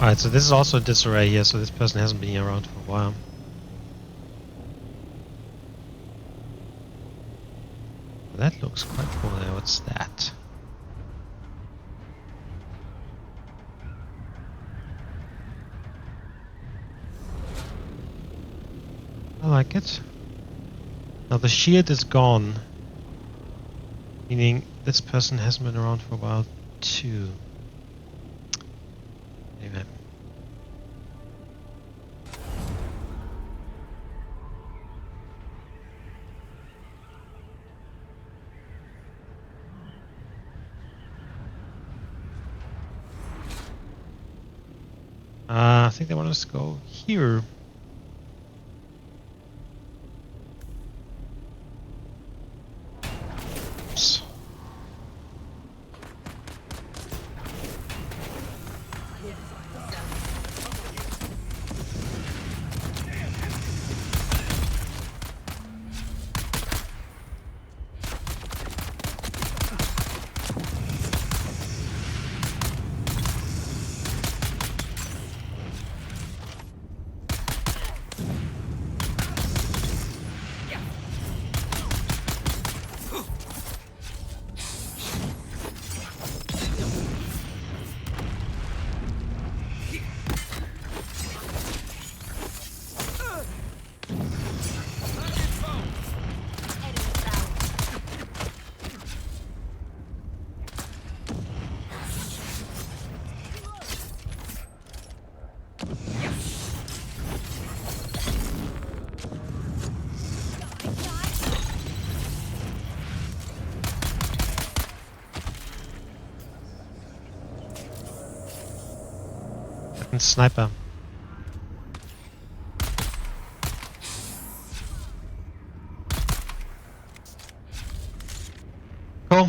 Alright, so this is also a disarray here, so this person hasn't been around for a while. That looks quite familiar. What's that? I like it. Now the shield is gone, meaning this person hasn't been around for a while too. Anyway. I think they want us to go here. Oops. Sniper. Cool.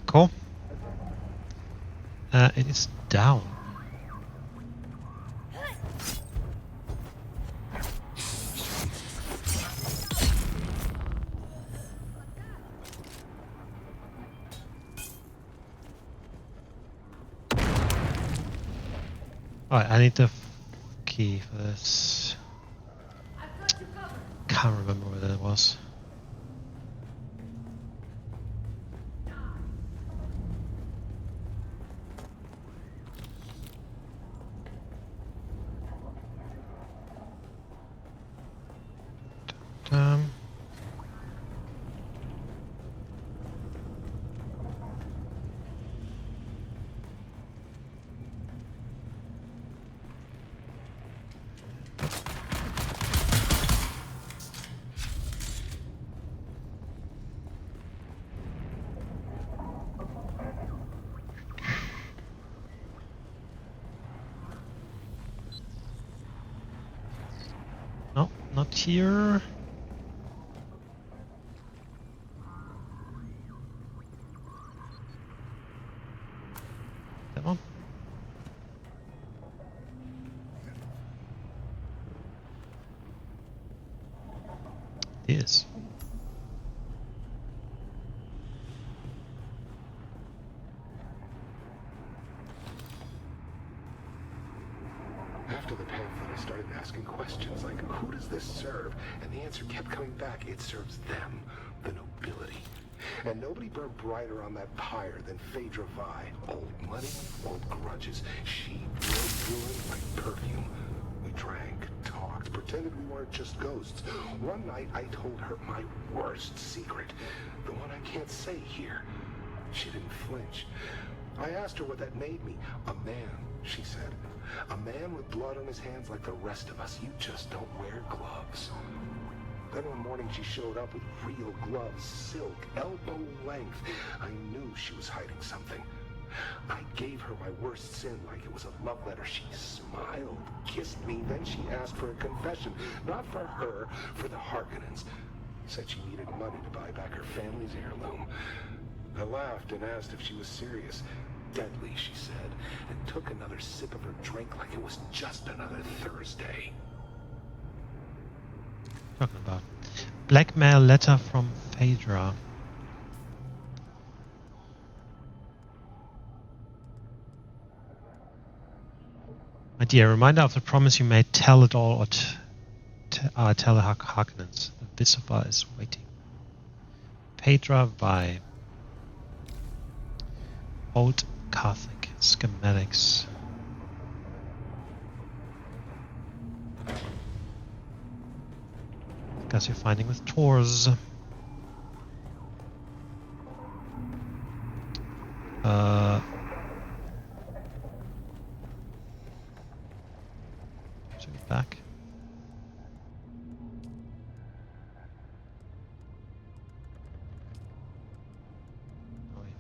Cool. It is down. Alright, I need the key for this. Can't remember where that was. out here. That one. Yes. After the pamphlet, I started asking questions like, who does this serve? And the answer kept coming back. It serves them, the nobility. And nobody burned brighter on that pyre than Phaedra Vey. Old money, old grudges. She broke ruin like perfume. We drank, talked, pretended we weren't just ghosts. One night, I told her my worst secret. The one I can't say here. She didn't flinch. I asked her what that made me. A man, she said. A man with blood on his hands like the rest of us. You just don't wear gloves. Then one morning she showed up with real gloves, silk, elbow length. I knew she was hiding something. I gave her my worst sin like it was a love letter. She smiled, kissed me, then she asked for a confession. Not for her, for the Harkonnens. Said she needed money to buy back her family's heirloom. I laughed and asked if she was serious. Deadly, she said, and took another sip of her drink like it was just another Thursday. Talking about blackmail letter from Phaedra. My dear, reminder of the promise you made. Tell it all, or tell the Harkonnens. The Visitor is waiting. Phaedra Vey. Old Catholic schematics. Guess you're finding with Tors. Should we back? Oh, yeah.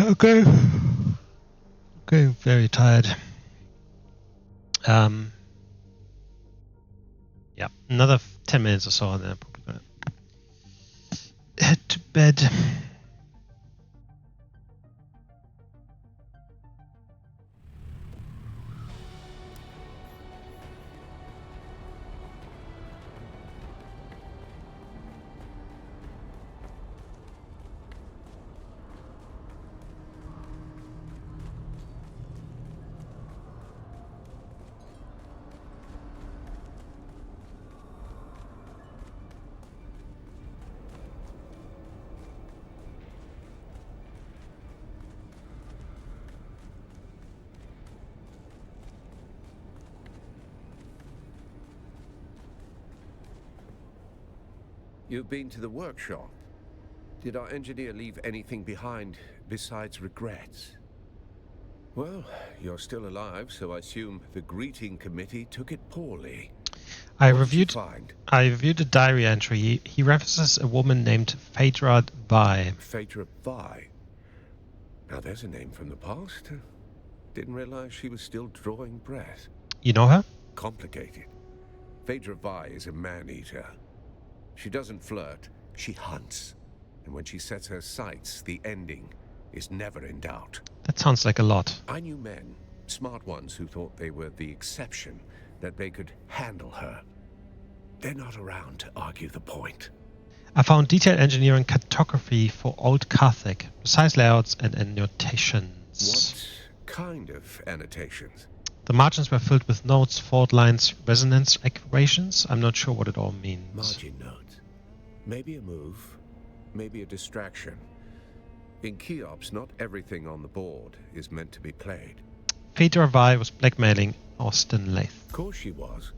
Okay. Okay, very tired. Yeah, another 10 minutes or so, and then I'm probably gonna head to bed. You've been to the workshop. Did our engineer leave anything behind besides regrets? Well, you're still alive, so I assume the greeting committee took it poorly. I What did you reviewed find? the diary entry. He references a woman named Phaedra Vey. Phaedra Vey. Now there's a name from the past. Didn't realize she was still drawing breath. You know her? Complicated. Phaedra Vey is a man-eater. She doesn't flirt, she hunts. And when she sets her sights, the ending is never in doubt. That sounds like a lot. I knew men, smart ones who thought they were the exception, that they could handle her. They're not around to argue the point. I found detailed engineering cartography for Old Carthage, precise layouts and annotations. What kind of annotations? The margins were filled with notes, fault lines, resonance equations. I'm not sure what it all means. Margin notes. Maybe a move, maybe a distraction. In Keops, not everything on the board is meant to be played. Phaedra Vey was blackmailing Austin Lathe. Of course she was.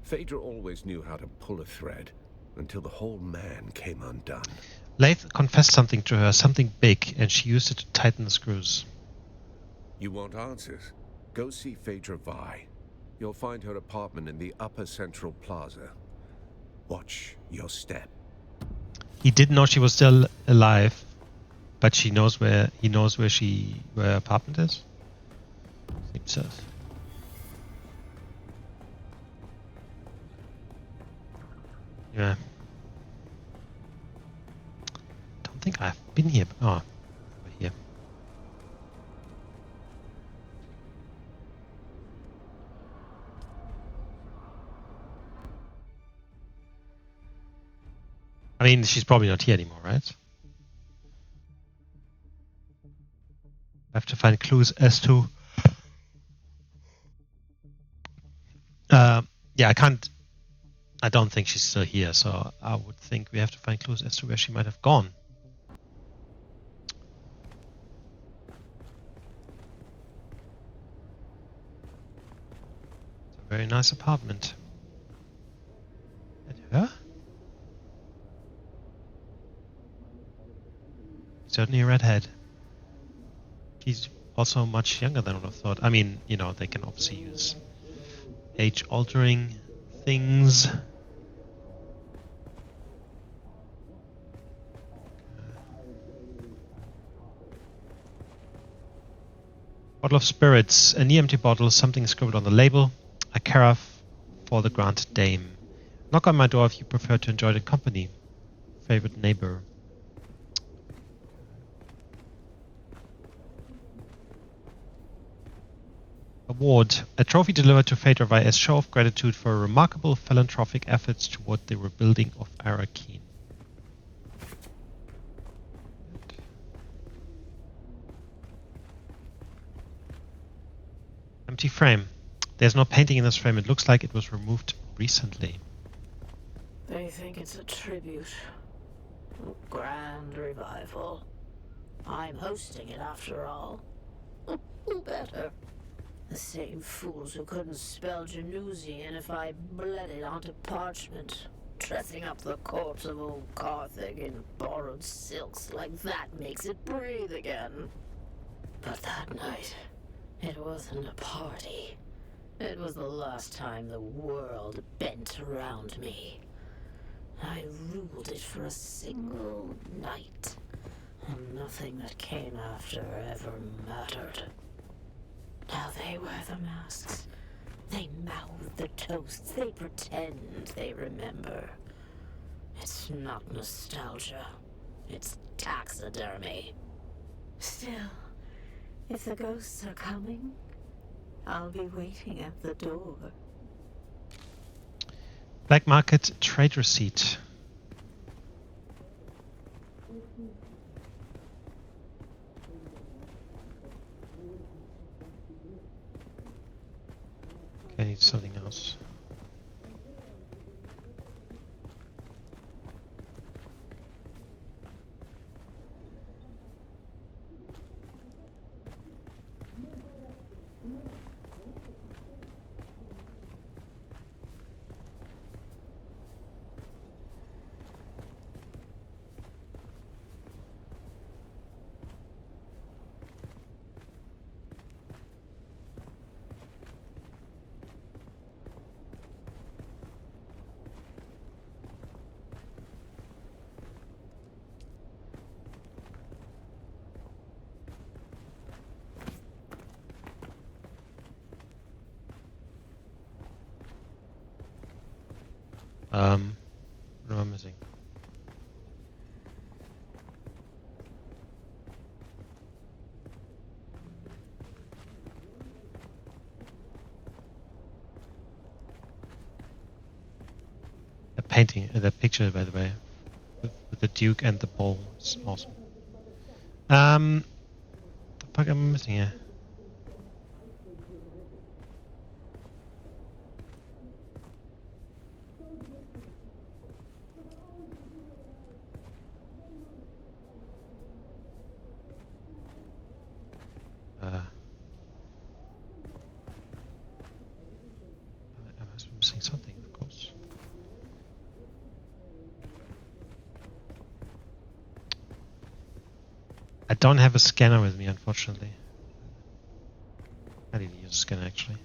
Phaedra always knew how to pull a thread, until the whole man came undone. Lathe confessed something to her, something big, and she used it to tighten the screws. You want answers? Go see Phaedra Vey. You'll find her apartment in the Upper Central Plaza. Watch your step. He didn't know she was still alive, but he knows where her apartment is. Seems so. Yeah. Don't think I've been here. Oh, we're here. I mean, she's probably not here anymore, right? I have to find clues as to... yeah, I don't think she's still here, so I would think we have to find clues as to where she might have gone. It's a very nice apartment. And her? Certainly a redhead. She's also much younger than I would have thought. I mean, you know, they can obviously use age-altering things. Bottle of spirits, a near-empty bottle, something scribbled on the label. A carafe for the Grand Dame. Knock on my door if you prefer to enjoy the company. Favorite neighbor. Award. A trophy delivered to Phaedra Vey as show of gratitude for remarkable philanthropic efforts toward the rebuilding of Arrakeen. Empty frame. There's no painting in this frame. It looks like it was removed recently. They think it's a tribute. A grand revival. I'm hosting it after all. Who better? The same fools who couldn't spell Genusian if I bled it onto parchment, dressing up the corpse of old Carthage in borrowed silks like that makes it breathe again. But that night, it wasn't a party. It was the last time the world bent around me. I ruled it for a single night. And nothing that came after ever mattered. Now they wear the masks. They mouth the toasts. They pretend they remember. It's not nostalgia. It's taxidermy. Still, if the ghosts are coming, I'll be waiting at the door. Black market trade receipt. Okay, I need something else. What am I missing? A painting, that picture, by the way, with the Duke and the ball. It's awesome. The fuck am I missing here? I must be missing something, of course. I don't have a scanner with me, unfortunately. I didn't use a scanner, actually.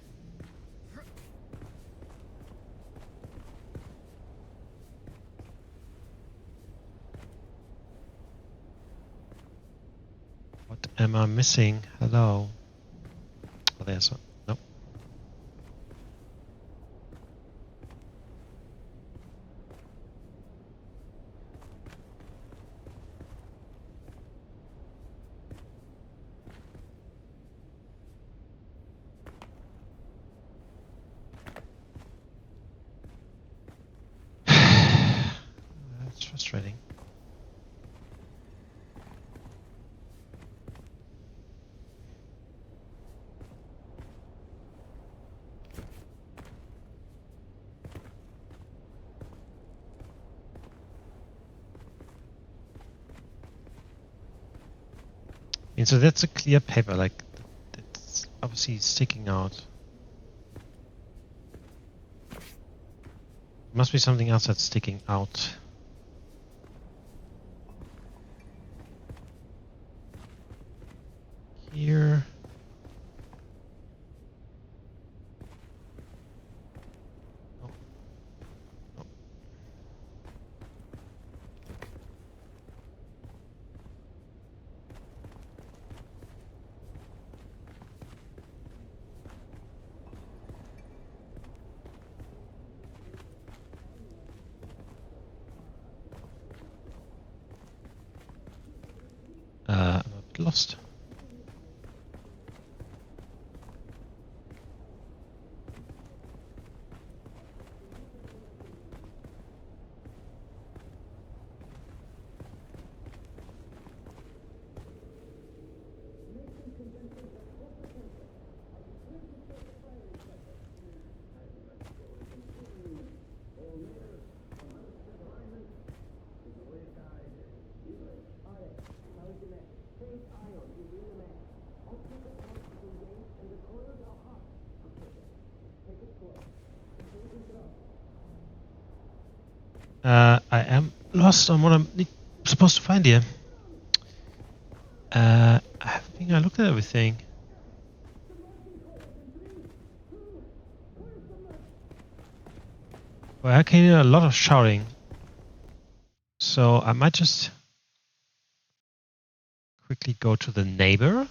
What am I missing? Hello? Oh, there's one. Nope. That's frustrating. And so that's a clear paper, like it's obviously sticking out. Must be something else that's sticking out. Here. Oh. Oh. I'm a bit lost. I am lost on what I'm supposed to find here. I think I looked at everything. Well, I can hear a lot of shouting. So I might just quickly go to the neighbor.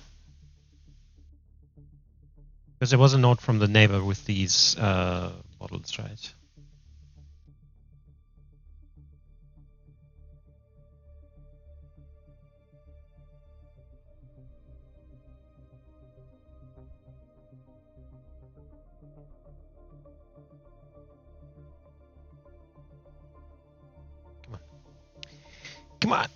Because there was a note from the neighbor with these models, right? Come on. Come on!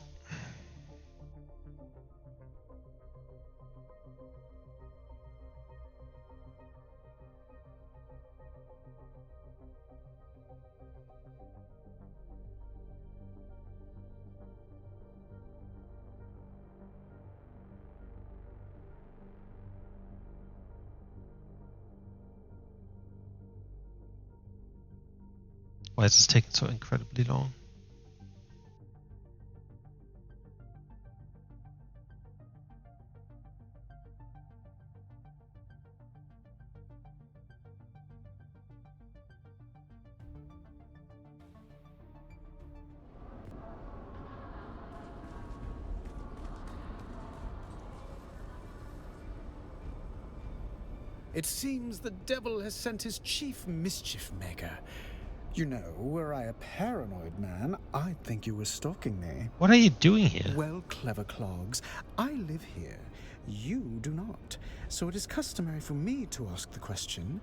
Why is this taking so incredibly long? It seems the devil has sent his chief mischief maker. You know, were I a paranoid man, I'd think you were stalking me. What are you doing here? Well, clever clogs, I live here. You do not. So it is customary for me to ask the question,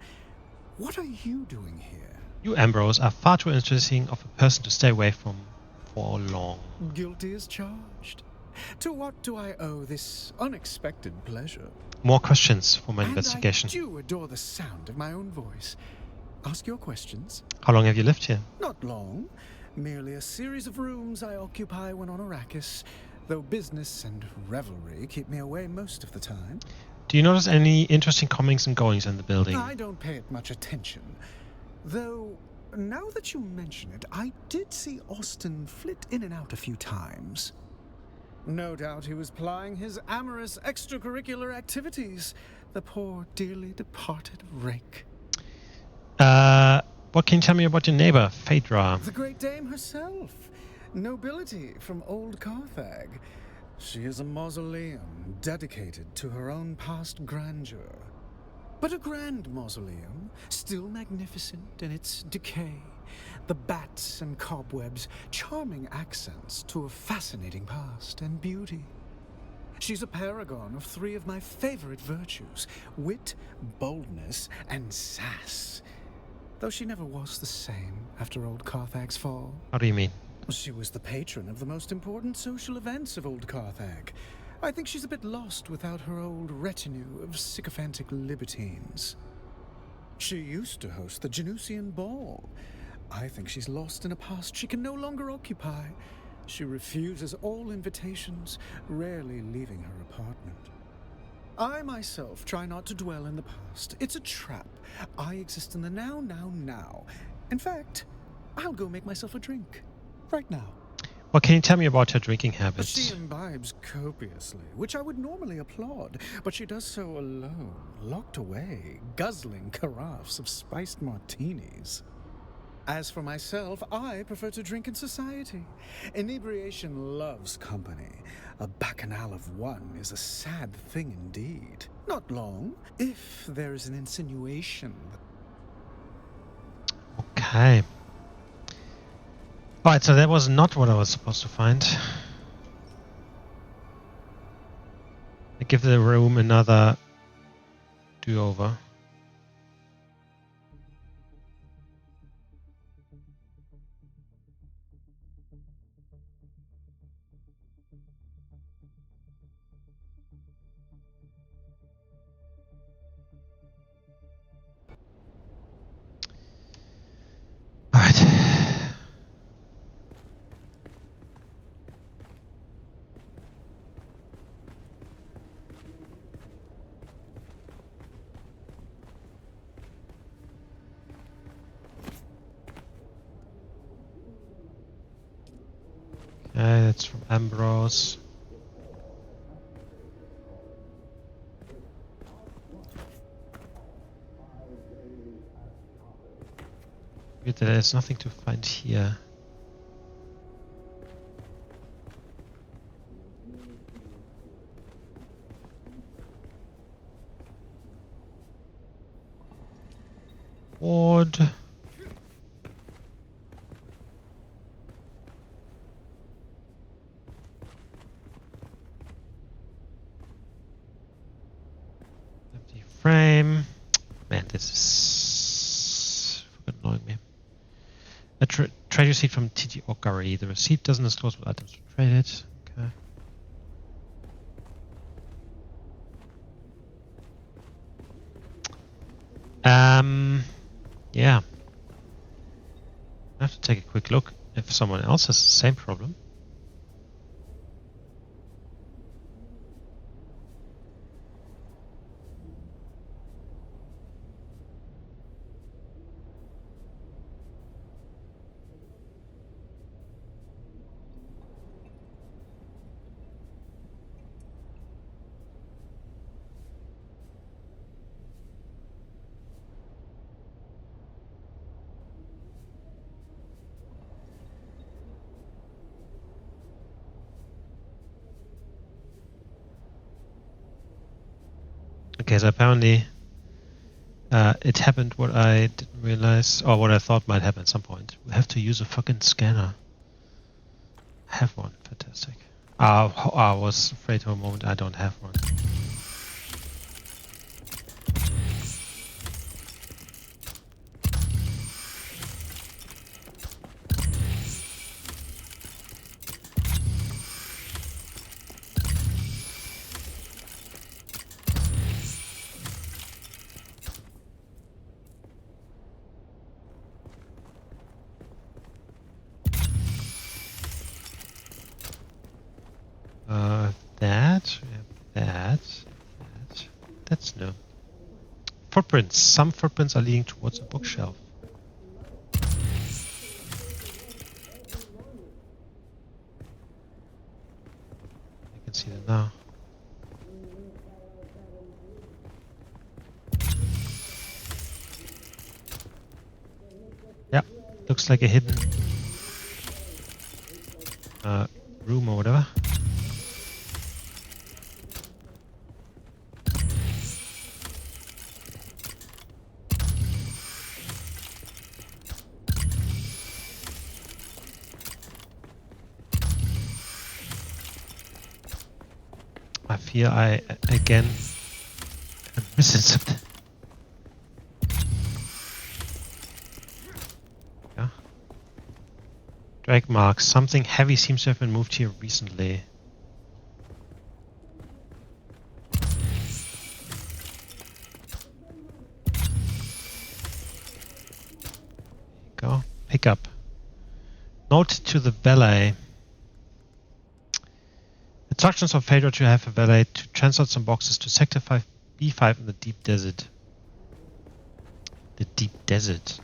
what are you doing here? You, Ambrose, are far too interesting of a person to stay away from for long. Guilty as charged. To what do I owe this unexpected pleasure? More questions for my investigation. And I do adore the sound of my own voice. Ask your questions. How long have you lived here? Not long. Merely a series of rooms I occupy when on Arrakis, though business and revelry keep me away most of the time. Do you notice any interesting comings and goings in the building? I don't pay it much attention. Though, now that you mention it, I did see Austin flit in and out a few times. No doubt he was plying his amorous extracurricular activities. The poor, dearly departed rake. What can you tell me about your neighbor, Phaedra? The great dame herself. Nobility from old Carthage. She is a mausoleum dedicated to her own past grandeur. But a grand mausoleum, still magnificent in its decay. The bats and cobwebs, charming accents to a fascinating past and beauty. She's a paragon of three of my favorite virtues: wit, boldness, and sass. Though she never was the same after old Carthage's fall. How do you mean? She was the patron of the most important social events of old Carthage. I think she's a bit lost without her old retinue of sycophantic libertines. She used to host the Genusian Ball. I think she's lost in a past she can no longer occupy. She refuses all invitations, rarely leaving her apartment. I myself try not to dwell in the past. It's a trap. I exist in the now, now, now. In fact, I'll go make myself a drink. Right now. What can you tell me about her drinking habits? She imbibes copiously, which I would normally applaud, but she does so alone, locked away, guzzling carafes of spiced martinis. As for myself, I prefer to drink in society. Inebriation loves company. A bacchanal of one is a sad thing indeed. Not long, if there is an insinuation. Okay. Alright, so that was not what I was supposed to find. I give the room another do-over. Alright. Okay, that's from Ambrose. Weird that there's nothing to find here. Ward. Empty frame. Man, this is fucking annoying me. A trade receipt from TG Okari. The receipt doesn't disclose what items were traded. Okay. Yeah. I have to take a quick look if someone else has the same problem. Okay, so apparently it happened what I didn't realize, or what I thought might happen at some point. We have to use a fucking scanner. I have one. Fantastic. I was afraid for a moment I don't have one. That's new. Footprints. Some footprints are leading towards a bookshelf. I can see them now. Yeah, looks like a hidden room or whatever. I feel I again am missing something. Yeah. Drag marks. Something heavy seems to have been moved here recently. Go. Pick up. Note to the valet. Instructions for Phaedra to have a valet to transport some boxes to Sector 5B5 in the deep desert. The deep desert.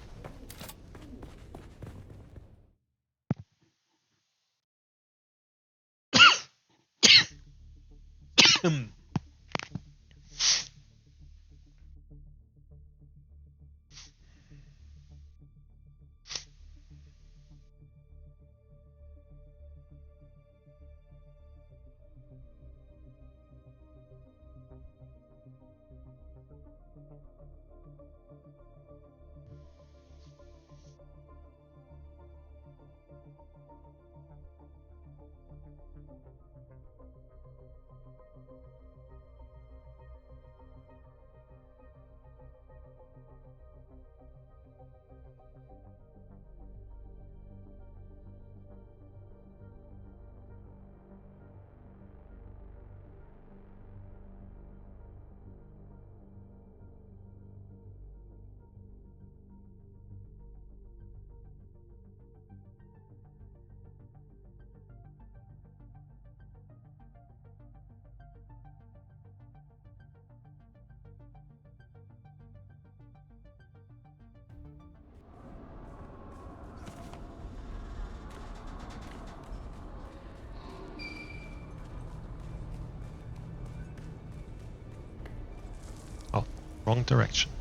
Oh, wrong direction.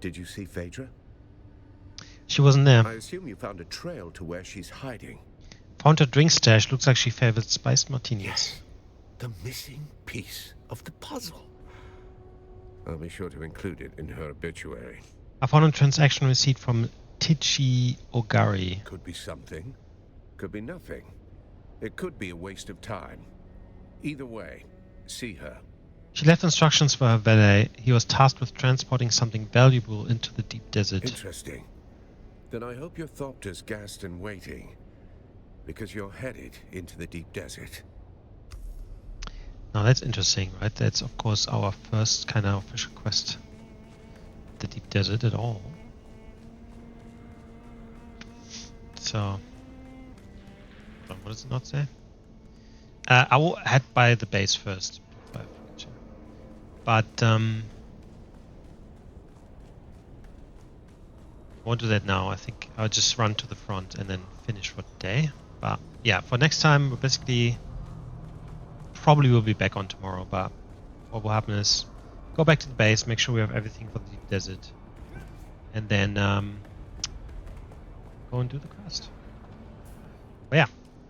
Did you see Phaedra? She wasn't there. I assume you found a trail to where she's hiding. Found her drink stash. Looks like she favored spiced martinis. Yes. The missing piece of the puzzle. I'll be sure to include it in her obituary. I found a transaction receipt from Tichi Ogari. Could be something. Could be nothing. It could be a waste of time. Either way, see her. She left instructions for her valet. He was tasked with transporting something valuable into the deep desert. Interesting. Then I hope your Thopter's gassed and waiting. Because you're headed into the deep desert. Now that's interesting, right? That's of course our first kind of official quest. The deep desert at all. So, what does it not say? I will head by the base first. But I won't do that now. I think I'll just run to the front and then finish for the day. But yeah, for next time, we basically probably will be back on tomorrow. But what will happen is go back to the base, make sure we have everything for the deep desert, and then go and do the quest. But yeah,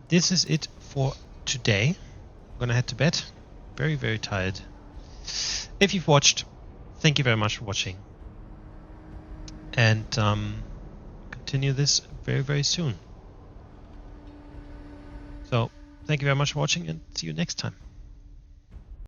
this is it for today. I'm gonna head to bed. Very, very tired. If you've watched, thank you very much for watching. And continue this very, very soon. So, thank you very much for watching and see you next time.